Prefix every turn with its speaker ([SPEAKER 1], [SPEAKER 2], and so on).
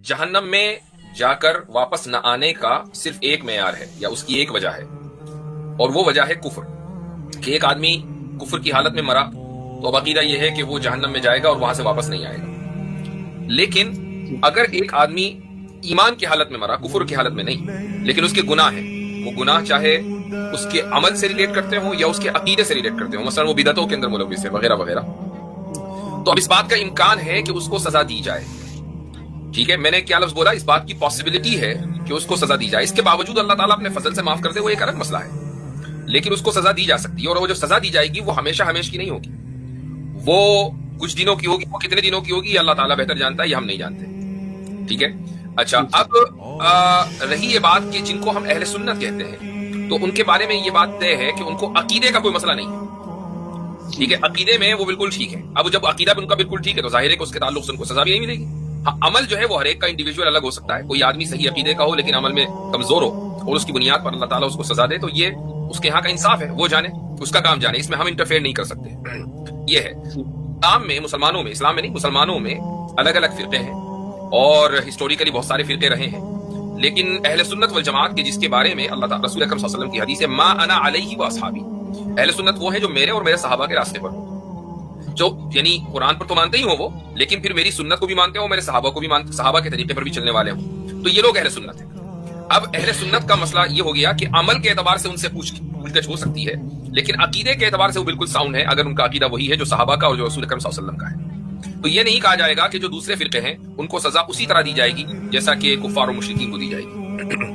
[SPEAKER 1] जहन्नम में जाकर वापस न आने का सिर्फ एक मेयार है या उसकी एक वजह है, और वो वजह है कुफ्र। कि एक आदमी कुफ्र की हालत में मरा तो अब अकीदा यह है कि वो जहन्नम में जाएगा और वहां से वापस नहीं आएगा। लेकिन अगर एक आदमी ईमान की हालत में मरा, कुफ्र की हालत में नहीं, लेकिन उसके गुनाह है, वो गुनाह चाहे उसके अमल से रिलेट करते हो या उसके अकीदे से रिलेट करते हो, मसलन वो बिदतों के अंदर मुलव्विस है वगैरह वगैरह, तो अब इस बात का इम्कान है कि उसको सजा दी जाए। ठीक है, मैंने क्या लफ्ज बोला, इस बात की पॉसिबिलिटी है कि उसको सजा दी जाए। इसके बावजूद अल्लाह ताला अपने फजल से माफ कर दे, वो एक अलग मसला है, लेकिन उसको सजा दी जा सकती है। और वो जो सजा दी जाएगी वो हमेशा हमेशा की नहीं होगी, वो कुछ दिनों की होगी। वो कितने दिनों की होगी अल्लाह ताला बेहतर जानता है, ये हम नहीं जानते। ठीक है, अच्छा, अब रही ये बात कि जिनको हम अहले सुन्नत कहते हैं, तो उनके बारे में ये बात तय है कि उनको अकीदे का कोई मसला नहीं है। ठीक है, अकीदे में वो बिल्कुल ठीक है। अब जब अकीदा उनका बिल्कुल ठीक है तो जाहिर है कि उसके ताल्लुक से उनको सजा भी नहीं मिलेगी। हाँ, अमल जो है वो हर एक का इंडिविजुअल अलग हो सकता है। कोई आदमी सही अकीदे का हो लेकिन अमल में कमजोर हो और उसकी बुनियाद पर अल्लाह ताला उसको सजा दे, तो ये उसके यहाँ का इंसाफ है, वो जाने, उसका काम जाने, इसमें हम इंटरफेयर नहीं कर सकते। ये है इस्लाम में, मुसलमानों में, इस्लाम में नहीं, मुसलमानों में अलग अलग फिरके हैं और हिस्टोरिकली बहुत सारे फिरके रहे हैं। लेकिन अहले सुन्नत वल जमात के जिसके बारे में अल्लाह ताला रसूल अकरम सल्लल्लाहु अलैहि वसल्लम की हदीस है, मा अना अलैहि व अस्हाबी, अहले सुन्नत वो है जो मेरे और मेरे सहाबा के रास्ते पर हो, जो यानी कुरान पर तो मानते ही हो वो, लेकिन फिर मेरी सुन्नत को भी मानते हो, मेरे सहाबा को भी मानते, सहाबा के तरीके पर भी चलने वाले हो, तो ये लोग अहले सुन्नत है। अब अहले सुन्नत का मसला ये हो गया कि अमल के एतबार से उनसे पूछताछ हो सकती है, लेकिन अकीदे के एतबार से वो बिल्कुल साउंड है अगर उनका अकीदा वही है जो सहाबा का और जो रसूल अकरम सल्लल्लाहु अलैहि वसल्लम का है। तो ये नहीं कहा जाएगा कि जो दूसरे फिरके हैं उनको सजा उसी तरह दी जाएगी जैसा कि कुफ्फार और मुशरिकीन को दी जाएगी।